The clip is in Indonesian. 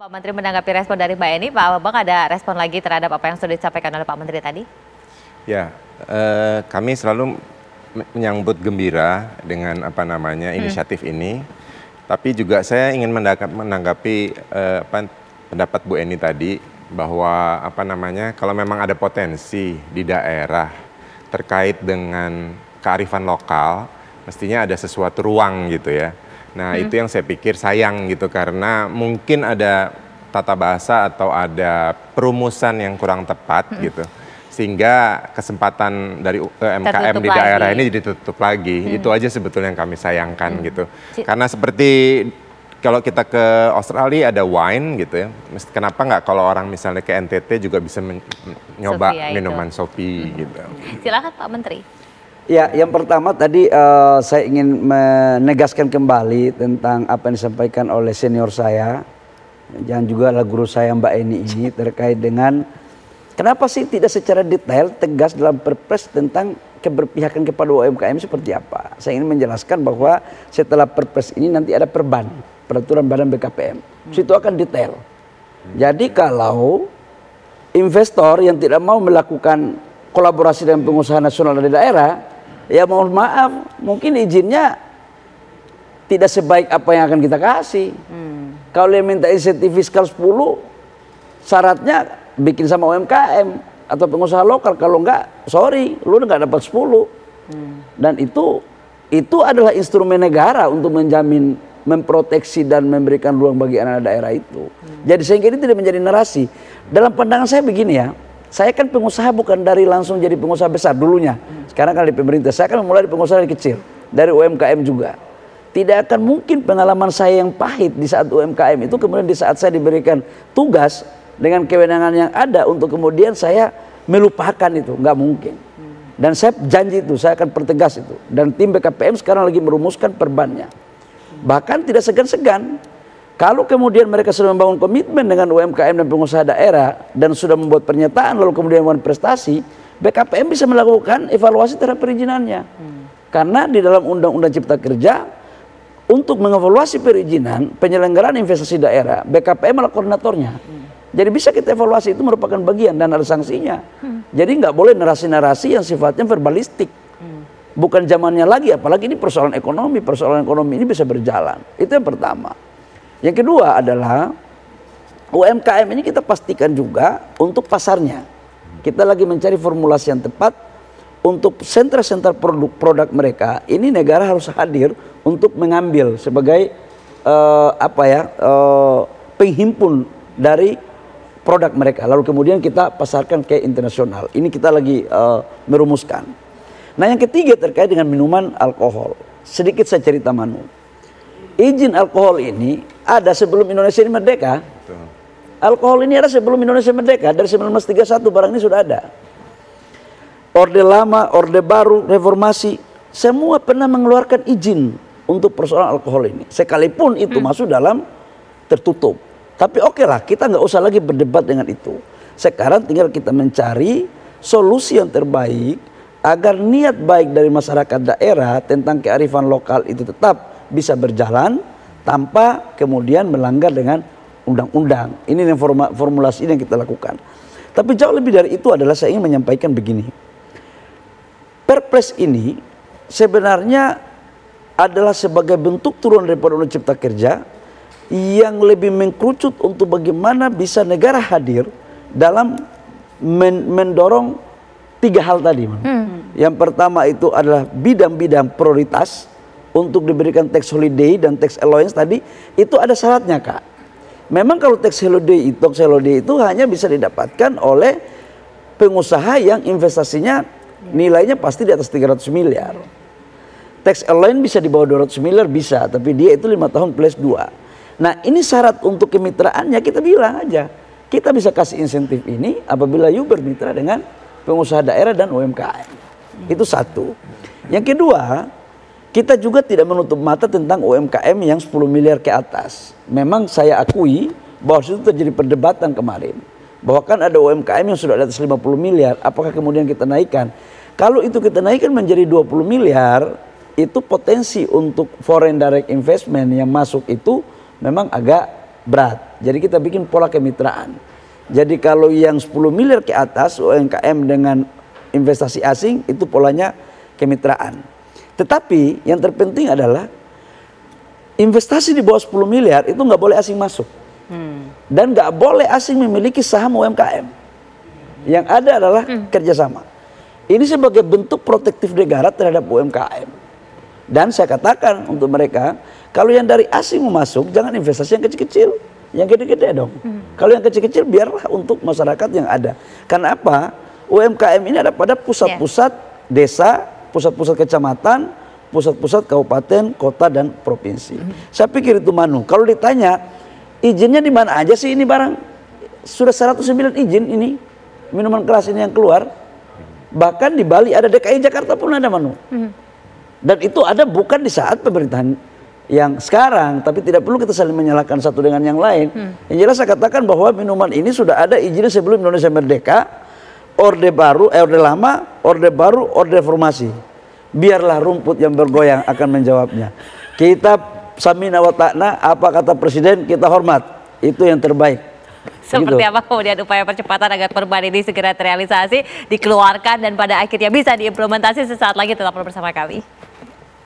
Pak Menteri menanggapi respon dari Mbak Eni, Pak Bambang ada respon lagi terhadap apa yang sudah disampaikan oleh Pak Menteri tadi? Ya, kami selalu menyambut gembira dengan inisiatif ini. Tapi juga saya ingin menanggapi pendapat Bu Eni tadi bahwa kalau memang ada potensi di daerah terkait dengan kearifan lokal, mestinya ada sesuatu ruang gitu ya. Nah itu yang saya pikir sayang gitu, karena mungkin ada tata bahasa atau ada perumusan yang kurang tepat gitu. Sehingga kesempatan dari UMKM di daerah ini jadi tutup lagi. Itu aja sebetulnya yang kami sayangkan gitu. Karena seperti kalau kita ke Australia ada wine gitu ya. Kenapa nggak kalau orang misalnya ke NTT juga bisa nyoba minuman Sophie gitu. Silakan Pak Menteri. Ya, yang pertama tadi saya ingin menegaskan kembali tentang apa yang disampaikan oleh senior saya dan juga guru saya Mbak Eni ini terkait dengan kenapa sih tidak secara detail tegas dalam Perpres tentang keberpihakan kepada UMKM seperti apa. Saya ingin menjelaskan bahwa setelah Perpres ini nanti ada peraturan Badan BKPM. Situ akan detail. Jadi kalau investor yang tidak mau melakukan kolaborasi dengan pengusaha nasional dari daerah, ya mohon maaf, mungkin izinnya tidak sebaik apa yang akan kita kasih. Kalau dia minta insentif fiskal 10, syaratnya bikin sama UMKM atau pengusaha lokal. Kalau enggak, sorry, lu nggak dapat 10. Dan itu adalah instrumen negara untuk menjamin, memproteksi dan memberikan ruang bagi anak daerah itu. Jadi sehingga ini tidak menjadi narasi. Dalam pandangan saya begini ya, saya kan pengusaha bukan dari langsung jadi pengusaha besar dulunya. Sekarang kan di pemerintah, saya kan mulai dari pengusaha dari kecil, dari UMKM juga. Tidak akan mungkin pengalaman saya yang pahit di saat UMKM itu kemudian di saat saya diberikan tugas dengan kewenangan yang ada untuk kemudian saya melupakan itu, nggak mungkin. Dan saya janji itu, saya akan pertegas itu. Dan tim BKPM sekarang lagi merumuskan perbannya. Bahkan tidak segan-segan. Kalau kemudian mereka sudah membangun komitmen dengan UMKM dan pengusaha daerah dan sudah membuat pernyataan lalu kemudian membuat prestasi, BKPM bisa melakukan evaluasi terhadap perizinannya. Karena di dalam Undang-Undang Cipta Kerja untuk mengevaluasi perizinan penyelenggaraan investasi daerah, BKPM adalah koordinatornya. Jadi bisa kita evaluasi, itu merupakan bagian dan ada sanksinya. Jadi nggak boleh narasi-narasi yang sifatnya verbalistik. Bukan zamannya lagi, apalagi ini persoalan ekonomi ini bisa berjalan. Itu yang pertama. Yang kedua adalah UMKM ini kita pastikan juga untuk pasarnya. Kita lagi mencari formulasi yang tepat untuk sentra-sentra produk mereka. Ini negara harus hadir untuk mengambil sebagai penghimpun dari produk mereka. Lalu kemudian kita pasarkan ke internasional. Ini kita lagi merumuskan. Nah yang ketiga terkait dengan minuman alkohol. Sedikit saya cerita Manu. Izin alkohol ini ada sebelum Indonesia ini merdeka. Alkohol ini ada sebelum Indonesia merdeka. Dari 1931 barang ini sudah ada. Orde Lama, Orde Baru, Reformasi, semua pernah mengeluarkan izin untuk persoalan alkohol ini. Sekalipun itu masuk dalam tertutup. Tapi oke lah, kita nggak usah lagi berdebat dengan itu. Sekarang tinggal kita mencari solusi yang terbaik agar niat baik dari masyarakat daerah tentang kearifan lokal itu tetap bisa berjalan tanpa kemudian melanggar dengan undang-undang. Ini yang formulasi ini yang kita lakukan. Tapi jauh lebih dari itu adalah saya ingin menyampaikan begini. Perpres ini sebenarnya adalah sebagai bentuk turun daripada Undang Cipta Kerja yang lebih mengkerucut untuk bagaimana bisa negara hadir dalam mendorong tiga hal tadi. Yang pertama itu adalah bidang-bidang prioritas untuk diberikan tax holiday dan tax allowance tadi, itu ada syaratnya Kak. Memang kalau tax holiday itu hanya bisa didapatkan oleh pengusaha yang investasinya nilainya pasti di atas 300 miliar. Tax allowance bisa di bawah 200 miliar bisa, tapi dia itu 5 tahun plus 2. Nah ini syarat untuk kemitraannya, kita bilang aja. Kita bisa kasih insentif ini apabila you bermitra dengan pengusaha daerah dan UMKM. Itu satu. Yang kedua, kita juga tidak menutup mata tentang UMKM yang 10 miliar ke atas. Memang saya akui bahwa itu terjadi perdebatan kemarin. Bahwa kan ada UMKM yang sudah di atas 50 miliar, apakah kemudian kita naikkan? Kalau itu kita naikkan menjadi 20 miliar, itu potensi untuk foreign direct investment yang masuk itu memang agak berat. Jadi kita bikin pola kemitraan. Jadi kalau yang 10 miliar ke atas UMKM dengan investasi asing itu polanya kemitraan. Tetapi yang terpenting adalah investasi di bawah 10 miliar itu nggak boleh asing masuk. Dan nggak boleh asing memiliki saham UMKM. Yang ada adalah kerjasama. Ini sebagai bentuk protektif negara terhadap UMKM. Dan saya katakan untuk mereka, kalau yang dari asing mau masuk, jangan investasi yang kecil-kecil. Yang gede-gede dong. Kalau yang kecil-kecil biarlah untuk masyarakat yang ada. Karena apa? UMKM ini ada pada pusat-pusat desa, pusat-pusat kecamatan, pusat-pusat kabupaten, kota, dan provinsi. Saya pikir itu Manu. Kalau ditanya, izinnya di mana aja sih ini barang? Sudah 109 izin ini, minuman keras ini yang keluar. Bahkan di Bali ada, DKI Jakarta pun ada Manu. Dan itu ada bukan di saat pemerintahan yang sekarang, tapi tidak perlu kita saling menyalahkan satu dengan yang lain. Yang jelas saya katakan bahwa minuman ini sudah ada izinnya sebelum Indonesia merdeka. Orde baru, orde lama, orde baru, orde reformasi. Biarlah rumput yang bergoyang akan menjawabnya. Kita samina wa ta'na, apa kata presiden kita hormat. Itu yang terbaik. Seperti Gitu. apa kemudian upaya percepatan agar perban ini segera terrealisasi, dikeluarkan dan pada akhirnya bisa diimplementasi sesaat lagi, tetap bersama kami.